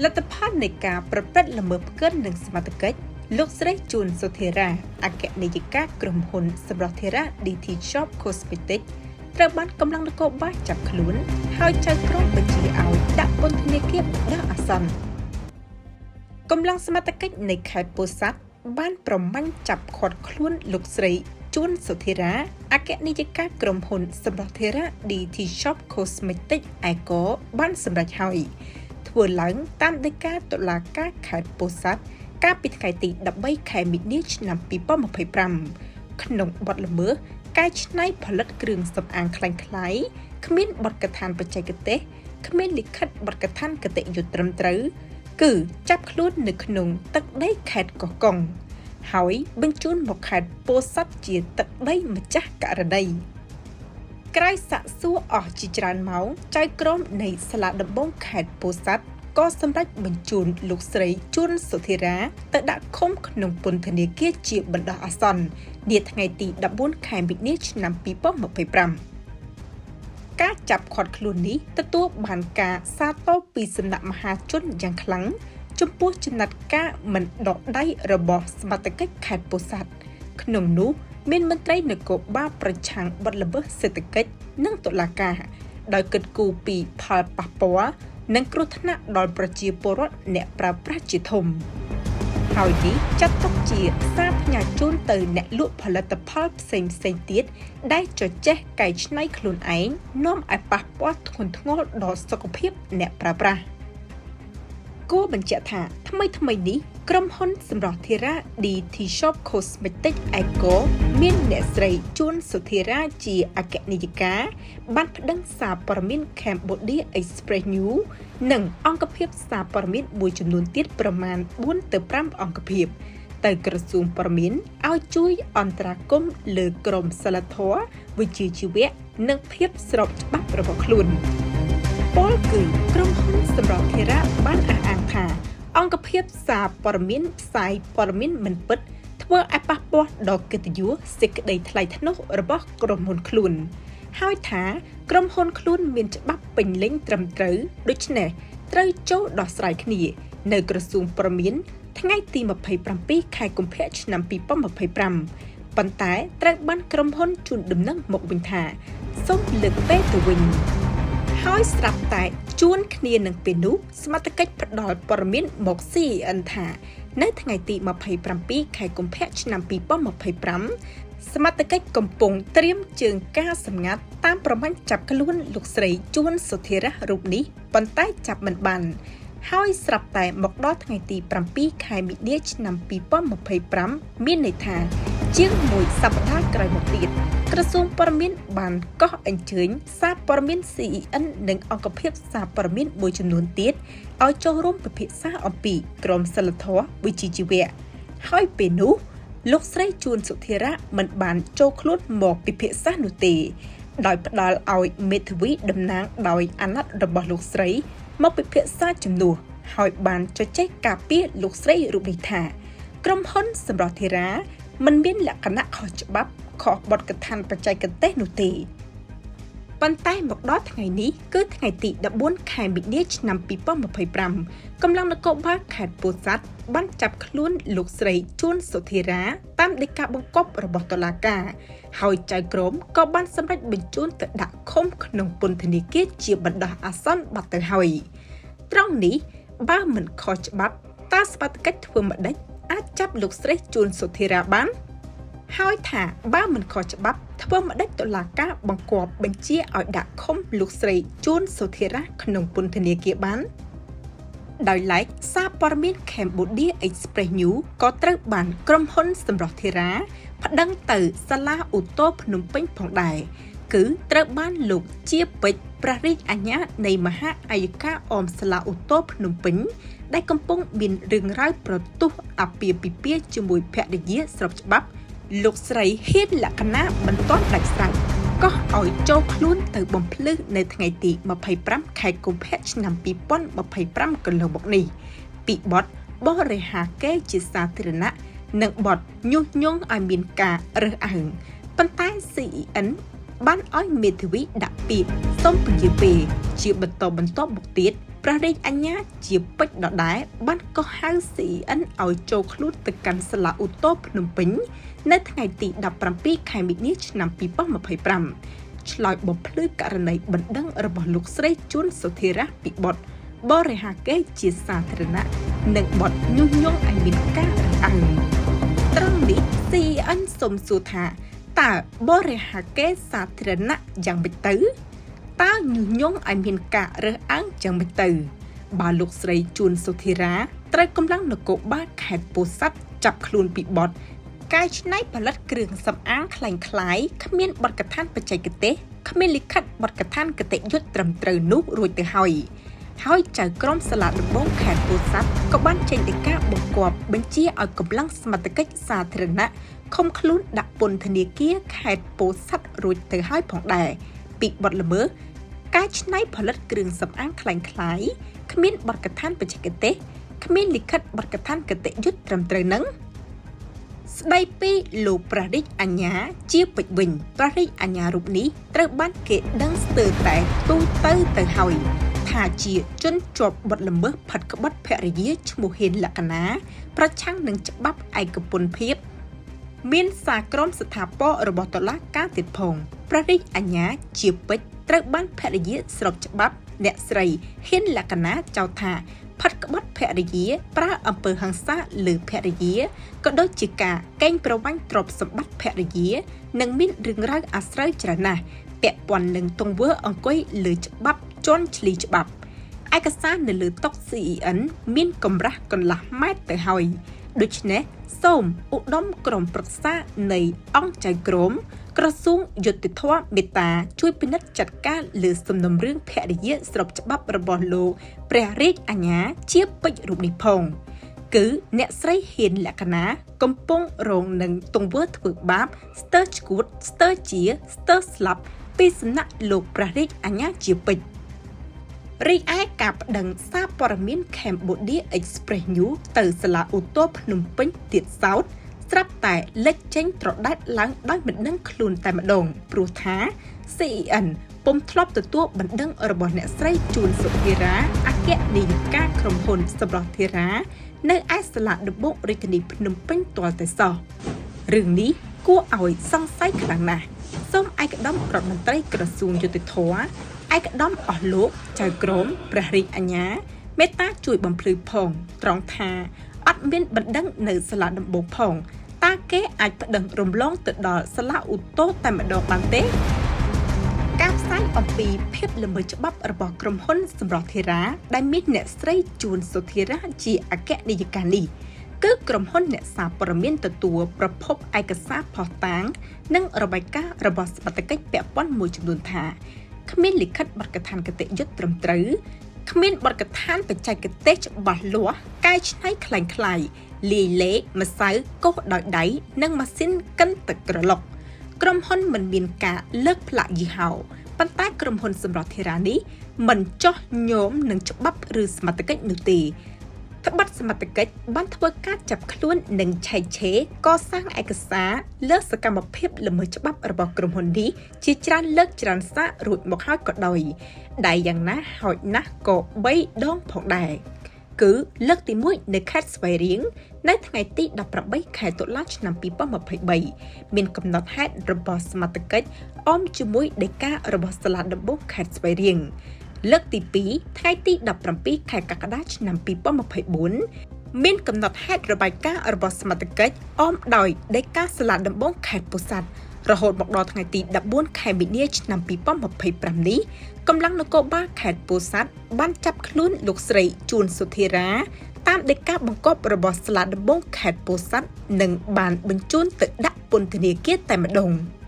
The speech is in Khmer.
លទ្ធផលនៃការប្រព្រឹត្តល្មើសផ្កិននិងសមត្ថកិច្ចលោកស្រីជួនសុធិរាអគ្គនាយិកាក្រុមហ៊ុនសម្រស់ធិរា DT Shop Cosmetics ត្រូវបានកម្លាំងនគរបាលចាប់ខ្លួនហើយចៅក្រមបញ្ជាឲ្យដាក់ពន្ធនាគារដល់អាសន្នកម្លាំងសមត្ថកិច្ចនៃខេត្តពោធិ៍សាត់បានប្រមាញ់ចាប់ឃាត់ខ្លួនលោកស្រីជួនសុធិរាអគ្គនាយិកាក្រុមហ៊ុនសម្រស់ធិរា DT Shop Cosmetics ឯកបានសម្រេចហើយធ្វើឡើងតាមដីកាតុលាការខេត្តពោធិ៍សាត់កាលពីថ្ងៃទី13ខែមីនាឆ្នាំ2025ក្នុងបទល្មើសកែច្នៃផលិតគ្រឿងសម្អាងคล้ายៗគ្មានបទកថាបច្ចេកទេសគ្មានលិខិតបទកថាគតិយុត្តត្រឹមត្រូវគឺចាប់ខ្លួននៅក្នុងទឹកដីខេត្តកោះកុងហើយបញ្ជូនមកខេត្តពោធិ៍សាត់ជាទឹកដីម្ចាស់ករណីក្រោយសាកសួរអស់ជាច្រើនម៉ោងចៅក្រមនៃសាលាដំបងខេត្តពោធិ៍សាត់ក៏សម្រេចបញ្ជូនលោកស្រីជួនសុធិរាទៅដាក់ឃុំក្នុងពន្ធនាគារជាបណ្ដោះអាសន្ននាថ្ងៃទី14ខែមីនាឆ្នាំ2025ការចាប់ឃាត់ខ្លួននេះទទួលបានការសាទរពីសំណាក់មហាជនយ៉ាងខ្លាំងចំពោះចំណាត់ការមិនដកដៃរបស់សមត្ថកិច្ចខេត្តពោធិ៍សាត់ក្នុងនោះមានមន្ត្រីនគរបាលប្រឆាំងបទល្មើសសេដ្ឋកិច្ចនិងតុលាការដោយគិតគូរពីផលប៉ះពាល់និងគ្រោះថ្នាក់ដល់ប្រជាពលរដ្ឋអ្នកប្រើប្រាស់ជាធំហើយនេះចាត់ទុកជាសារផ្ញើជូនទៅអ្នកលក់ផលិតផលផ្សេងទៀតដែលជជែកកែច្នៃខ្លួនឯងនាំឲ្យប៉ះពាល់ធ្ងន់ធ្ងរដល់សុខភាពអ្នកប្រើប្រាស់គួរបញ្ជាក់ថាថ្មីនេះក្រុមហ៊ុនសម្រស់ធិរា DT Shop Cosmetics ឯកមានអ្នកស្រីជួនសុធិរាជាអគ្គនាយិកាបានប្តឹងសារព័ត៌មាន Cambodia Express News និងអង្គភាពសារព័ត៌មានមួយចំនួនទៀតប្រមាណ 4 ទៅ 5 អង្គភាពទៅក្រសួងព័ត៌មានឲ្យជួយអន្តរាគមន៍លើក្រមសីលធម៌វិជ្ជាជីវៈនិងភាពស្របច្បាប់របស់ខ្លួនពលគឺក្រុមហ៊ុនសម្រស់ធិរាបានអះអាងថាអង្គភាពសារព័ត៌មានផ្សាយព័ត៌មានមិនពិតធ្វើឲ្យប៉ះពាល់ដល់កិត្តិយសសេចក្តីថ្លៃថ្នូររបស់ក្រុមហ៊ុនខ្លួនហើយថាក្រុមហ៊ុនខ្លួនមានច្បាប់ពេញលេញត្រឹមត្រូវដូច្នេះត្រូវចូលដោះស្រាយគ្នានៅក្រសួងព័ត៌មានថ្ងៃទី27ខែកុម្ភៈឆ្នាំ2025ប៉ុន្តែត្រូវបានក្រុមហ៊ុនជូនដំណឹងមកវិញថាសូមលើកពេលទៅវិញហើយស្រាប់តែជួនគ្នានឹងពេលនោះសមត្ថកិច្ចផ្ដល់ព័ត៌មានមក CNN ថានៅថ្ងៃទី27ខែកុម្ភៈឆ្នាំ2025សមត្ថកិច្ចកំពុងត្រៀមជើងការសម្ងាត់តាមប្រមាញ់ចាប់ខ្លួនលោកស្រីជួនសុធិរារូបនេះប៉ុន្តែចាប់មិនបានហើយស្រាប់តែមកដល់ថ្ងៃទី7ខែមីនាឆ្នាំ2025មានន័យថាជាងមួយសប្តាហ៍ក្រោយមកទៀតក្រសួងព័ត៌មានបានកោះអញ្ជើញសារព័ត៌មាន CNN និងអង្គភាពសារព័ត៌មានមួយចំនួនទៀតឲ្យចូលរួមពិភាក្សាអំពីក្រមសីលធម៌វិជ្ជាជីវៈហើយពេលនោះលោកស្រីជួនសុធិរាមិនបានចូលខ្លួនមកពិភាក្សានោះទេដោយផ្ដល់ឲ្យមេធាវីតំណាងដោយអាណត្តិរបស់លោកស្រីមកពិភាក្សាជំនួសហើយបានជជែកការពារលោកស្រីរូបនេះថាក្រុមហ៊ុនសម្រស់ធិរាមិនមានលក្ខណៈខុសច្បាប់ខុសបទកថាបច្ចេកទេសនោះទេប៉ុន្តែមកដល់ថ្ងៃនេះគឺថ្ងៃទី14ខែមីនាឆ្នាំ2025កម្លាំងនគរបាលខេត្តពោធិ៍សាត់បានចាប់ខ្លួនលោកស្រីជួនសុធិរាតាមដីកាបង្គាប់របស់តុលាការហើយចៅក្រមក៏បានសម្រេចបញ្ជូនទៅដាក់ឃុំក្នុងពន្ធនាគារជាបណ្ដោះអាសន្នបាត់ទៅហើយត្រង់នេះបើមិនខុសច្បាប់តើសមត្ថកិច្ចធ្វើម្ដេចអាចចាប់លោកស្រីជួនសុធិរាបានហើយថាបើមិនខុសច្បាប់ធ្វើម្ដេចតុលាការបង្គាប់បញ្ជាឲ្យដាក់ឃុំលោកស្រីជួនសុធិរាក្នុងពន្ធនាគារបានដោយឡែកសារព័ត៌មាន Cambodia Express News ក៏ត្រូវបានក្រុមហ៊ុនសម្រស់ធិរាប្តឹងទៅសាលាឧទ្ធរភ្នំពេញផងដែរគឺត្រូវបានលោកជាពេជ្រព្រះរាជអាជ្ញានៃមហាអាយកាអមសាលាឧទ្ធរភ្នំពេញដែលកំពុងមានរឿងរ៉ាវប្រទុះអាពាហ៍ពិពាហ៍ជាមួយភរិយាស្របច្បាប់លោកស្រីហ៊ានលក្ខណៈមិនទាន់ដាច់ស្រេចកោះឲ្យចូលខ្លួនទៅបំភ្លឺនៅថ្ងៃទី25ខែកុម្ភៈឆ្នាំ2025កន្លងមកនេះពីបទបរិហាកេរ្តិ៍ជាសាធារណៈនិងបទញុះញង់ឲ្យមានការរើសអើងប៉ុន្តែ CNN បានឲ្យមេធាវីដាក់ពាក្យសុំពន្យាពេលជាបន្តមកទៀត ព្រះរាជអាជ្ញាជាពេជ្រដដែលបានកោះហៅ CN ឲ្យចូលខ្លួនទៅកាន់សាលាឧទ្ធរភ្នំពេញនៅថ្ងៃទី17ខែមីនាឆ្នាំ2025ឆ្លើយបំភ្លឺករណីបណ្ដឹងរបស់លោកស្រីជួនសុធារាពីបទបរិហាកេរ្តិ៍ជាសាធារណៈនិងបទញុះញង់ឲ្យមានការរើសអើងត្រង់នេះ CN សូមសួរថាតើបរិហាកេរ្តិ៍សាធារណៈយ៉ាងម៉េចទៅតើញុះញង់ឲ្យមានការរើសអើងយ៉ាងម៉េចទៅបើលោកស្រីជួនសុធារាត្រូវកម្លាំងនគរបាលខេត្តពោធិ៍សាត់ចាប់ខ្លួនពីបទកែច្នៃផលិតគ្រឿងសម្អាងคล้ายៗគ្មានបទកថាបច្ចេកទេសគ្មានលិខិតបទកថាគតិយុត្តត្រឹមត្រូវនោះរួចទៅហើយចៅក្រមសាលាដំបងខេត្តពោធិ៍សាត់ក៏បានចេញដីកាបង្គាប់បញ្ជាឲ្យកម្លាំងសមត្ថកិច្ចសាធារណៈឃុំខ្លួនដាក់ពន្ធនាគារខេត្តពោធិ៍សាត់រួចទៅហើយផងដែរពីបទល្មើសកែច្នៃផលិតគ្រឿងសម្អាងคล้ายៗគ្មានបទកថាបច្ចេកទេសគ្មានលិខិតបទកថាគតិយុត្តត្រឹមត្រូវនឹងស្ដីពីលោកព្រះរាជអាជ្ញាជាពេជ្រវិញព្រះរាជអាជ្ញារូបនេះត្រូវបានគេដឹងស្ទើរតែទូទៅហើយថាជាជនជាប់បទល្មើសផិតក្បត់ភរិយាឈ្មោះហ៊ានលក្ខណាប្រឆាំងនឹងច្បាប់ឯកពន្ធភាពមានសារក្រមស្ថាពររបស់តុលាការទៀតផងព្រះរាជអាជ្ញាជាពេជ្រត្រូវបានភរិយាស្របច្បាប់អ្នកស្រីហ៊ានលក្ខណាចោទថាផិតក្បត់ភរិយាប្រើអំពើហិង្សាលើភរិយាក៏ដូចជាការកេងប្រវ័ញ្ចទ្រព្យសម្បត្តិភរិយានិងមានរឿងរ៉ាវអាស្រូវច្រើនណាស់ពាក់ព័ន្ធនឹងទង្វើអង្គុយលើច្បាប់ជន់ឈ្លីច្បាប់ឯកសារនៅលើតុ CEN មានកម្រាស់កន្លះម៉ែត្រទៅហើយដូច្នេះសូមឧត្តមក្រុមប្រឹក្សានៃអង្គចៅក្រមក្រសួងយុតិធម៌មេត្តាជួយពិនិត្យចាត់ការលើសំណុំរឿងភរិយាស្របច្បាប់របស់លោកព្រះរាជអាជ្ញាជាពេជ្ររូបនេះផងគឺអ្នកស្រីហ៊ានលក្ខណាកំពុងរងនឹងទង្វើធ្វើបាបស្ទើរឈួតស្ទើរជាស្ទើរស្លាប់ពីសំណាក់លោកព្រះរាជអាជ្ញាជាពេជ្ររីឯការប្តឹងសារព័ត៌មាន Cambodia Express News ទៅសាលាឧទ្ធរភ្នំពេញទៀតសោតស្រាប់តែលេចចេញត្រដែតឡើងដោយមិនដឹងខ្លួនតែម្ដងព្រោះថា CEN ពុំធ្លាប់ទទួលបណ្ដឹងរបស់អ្នកស្រីជួនសុធារាអគ្គនាយិកាក្រុមហ៊ុនសម្រស់ធារានៅឯសាលាដំបងរាជធានីភ្នំពេញទាល់តែសោះរឿងនេះគួរឲ្យសង្ស័យខ្លាំងណាស់សូមឯកឧត្តមរដ្ឋមន្ត្រីក្រសួងយុតិធម៌ឯកឧត្តមអស់លោកចៅក្រមព្រះរាជអាជ្ញាមេត្តាជួយបំភ្លឺផងត្រង់ថាអត់មានបណ្ដឹងនៅសាលាដំបងផងតើគេអាចប្តឹងរំលងទៅដល់សាលាឧទ្ធរតែម្ដងបានទេការផ្សាយអំពីភាពល្មើសច្បាប់របស់ក្រុមហ៊ុនសម្រស់ធារាដែលមានអ្នកស្រីជួនសុធារាជាអគ្គនាយិកានេះគឺក្រុមហ៊ុនអ្នកសារព័ត៌មានទទួលប្រភពឯកសារផុសតាងនិងរបាយការណ៍របស់សមត្ថកិច្ចពាក់ព័ន្ធមួយចំនួនថាគ្មានលិខិតបទកថាគតិយុត្តត្រឹមត្រូវគ្មានបទកថាបច្ចេកទេសច្បាស់លាស់កែច្នៃคล้ายៗលាយលេខម្សៅកោសដោយដៃនិងម៉ាស៊ីនកិនទឹកក្រឡុកក្រុមហ៊ុនមិនមានការលើកផ្លាកយីហោប៉ុន្តែក្រុមហ៊ុនសម្រស់ធារានេះមិនចោះញោមនឹងច្បាប់ឬសមត្ថកិច្ចនោះទេត្បិតសមត្ថកិច្ចបានធ្វើការចាប់ខ្លួននិងឆែកឆេរកសាងឯកសារលើសកម្មភាពល្មើសច្បាប់របស់ក្រុមហ៊ុននេះជាច្រើនលើកច្រើនសាររួចមកហើយក៏ដោយដែលយ៉ាងណាហោចណាស់ក៏3ដងផងដែរគឺលើកទី1នៅខេត្តស្វាយរៀងនៅថ្ងៃទី18ខែតុលាឆ្នាំ2023មានកំណត់ហេតុរបស់សមត្ថកិច្ចអមជាមួយដីការបស់សាលាដំបងខេត្តស្វាយរៀងលើកទី2ថ្ងៃទី17ខែកក្កដាឆ្នាំ2024មានកំណត់ហេតុរបាយការណ៍របស់សមត្ថកិច្ចអមដោយដីកាសាលាដំបងខេត្តពោធិ៍សាត់រហូតមកដល់ថ្ងៃទី14ខែមីនាឆ្នាំ2025នេះកម្លាំងនគរបាលខេត្តពោធិ៍សាត់បានចាប់ខ្លួនលោកស្រីជួនសុធារាតាមដីកាបង្គាប់របស់សាលាដំបងខេត្តពោធិ៍សាត់និងបានបញ្ជូនទៅដាក់ពន្ធនាគារតែម្ដង។